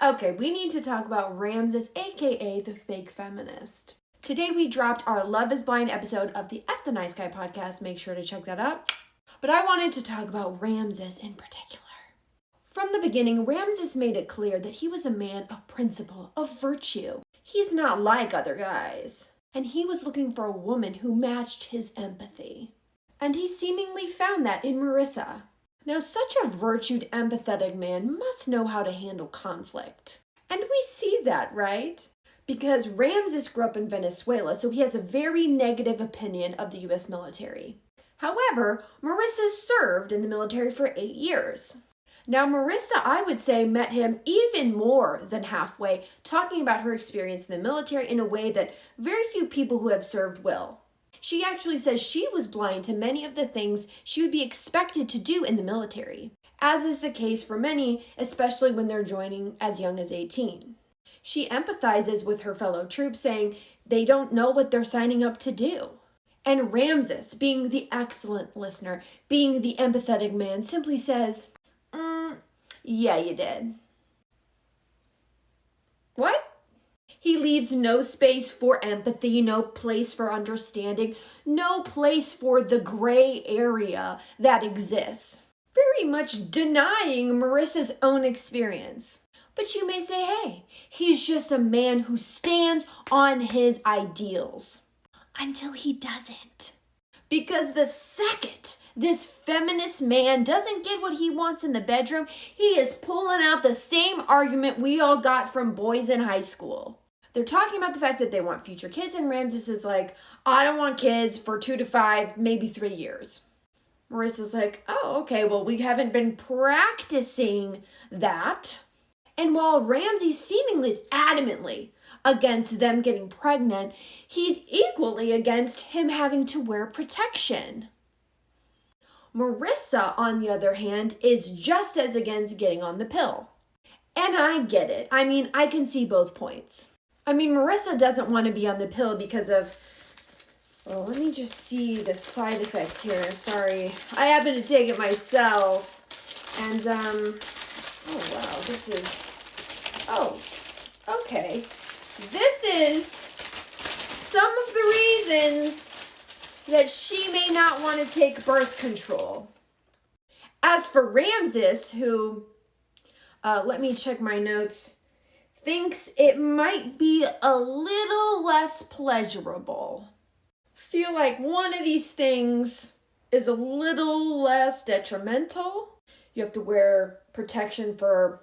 Okay, we need to talk about Ramses, aka the fake feminist. Today we dropped our Love is Blind episode of the F the Nice Guy podcast. Make sure to check that out. But I wanted to talk about Ramses in particular. From the beginning, Ramses made it clear that he was a man of principle, of virtue. He's not like other guys. And he was looking for a woman who matched his empathy. And he seemingly found that in Marissa. Now, such a virtued, empathetic man must know how to handle conflict. And we see that, right? Because Ramses grew up in Venezuela, so he has a very negative opinion of the U.S. military. However, Marissa served in the military for 8 years. Now, Marissa, I would say, met him even more than halfway, talking about her experience in the military in a way that very few people who have served will. She actually says she was blind to many of the things she would be expected to do in the military, as is the case for many, especially when they're joining as young as 18. She empathizes with her fellow troops, saying they don't know what they're signing up to do. And Ramses, being the excellent listener, being the empathetic man, simply says, yeah, you did. What? He leaves no space for empathy, no place for understanding, no place for the gray area that exists. Very much denying Marissa's own experience. But you may say, hey, he's just a man who stands on his ideals. Until he doesn't. Because the second this feminist man doesn't get what he wants in the bedroom, he is pulling out the same argument we all got from boys in high school. They're talking about the fact that they want future kids, and Ramses is like, I don't want kids for 2 to 5, maybe 3 years. Marissa's like, oh, okay, well, we haven't been practicing that. And while Ramses seemingly is adamantly against them getting pregnant, he's equally against him having to wear protection. Marissa, on the other hand, is just as against getting on the pill. And I get it. I mean, I can see both points. I mean, Marissa doesn't want to be on the pill because of, well, let me just see the side effects here. Sorry. I happen to take it myself. And, oh, wow, this is, oh, okay. This is some of the reasons that she may not want to take birth control. As for Ramses, who, let me check my notes, thinks it might be a little less pleasurable. Feel like one of these things is a little less detrimental. You have to wear protection for,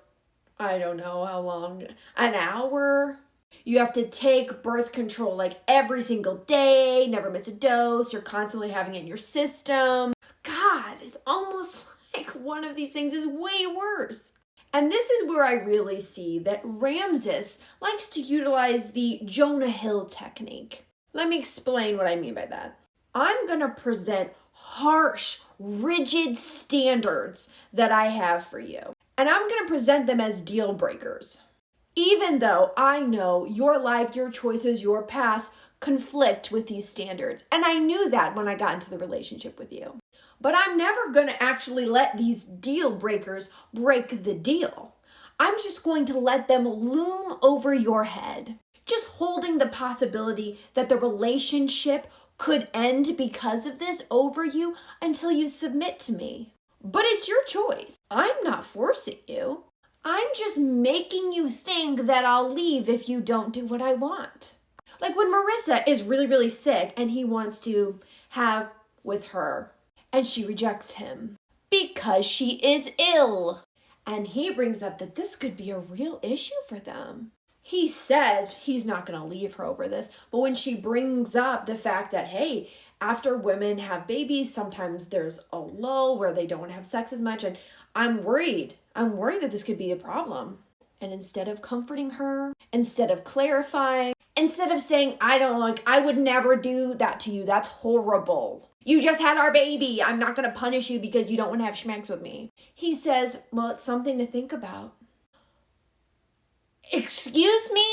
I don't know how long, an hour. You have to take birth control like every single day, never miss a dose. You're constantly having it in your system. God, it's almost like one of these things is way worse. And this is where I really see that Ramses likes to utilize the Jonah Hill technique. Let me explain what I mean by that. I'm going to present harsh, rigid standards that I have for you. And I'm going to present them as deal breakers. Even though I know your life, your choices, your past conflict with these standards. And I knew that when I got into the relationship with you. But I'm never going to actually let these deal breakers break the deal. I'm just going to let them loom over your head. Just holding the possibility that the relationship could end because of this over you until you submit to me. But it's your choice. I'm not forcing you. I'm just making you think that I'll leave if you don't do what I want. Like when Marissa is really, really sick and he wants to have with her and she rejects him because she is ill. And he brings up that this could be a real issue for them. He says he's not going to leave her over this. But when she brings up the fact that, hey, after women have babies, sometimes there's a lull where they don't want to have sex as much. And I'm worried that this could be a problem. And instead of comforting her, instead of clarifying, instead of saying, I would never do that to you. That's horrible. You just had our baby. I'm not going to punish you because you don't want to have schmecks with me. He says, well, it's something to think about. Excuse me?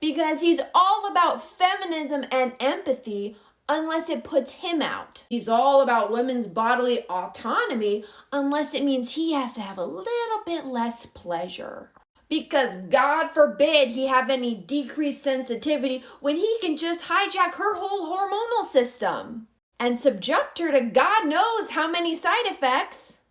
Because he's all about feminism and empathy unless it puts him out. He's all about women's bodily autonomy unless it means he has to have a little bit less pleasure. Because God forbid he have any decreased sensitivity when he can just hijack her whole hormonal system and subject her to God knows how many side effects.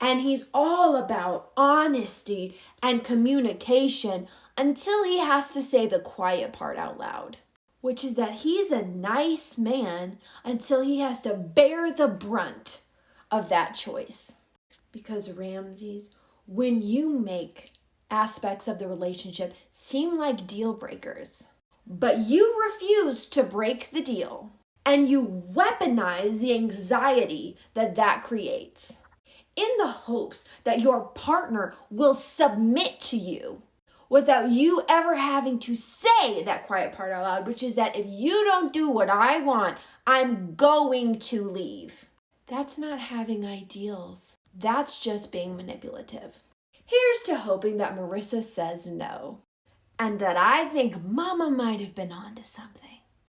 And he's all about honesty and communication until he has to say the quiet part out loud, which is that he's a nice man until he has to bear the brunt of that choice. Because Ramses, when you make aspects of the relationship seem like deal breakers, but you refuse to break the deal, and you weaponize the anxiety that creates, in the hopes that your partner will submit to you without you ever having to say that quiet part out loud, which is that if you don't do what I want, I'm going to leave. That's not having ideals. That's just being manipulative. Here's to hoping that Marissa says no, and that I think Mama might have been onto something.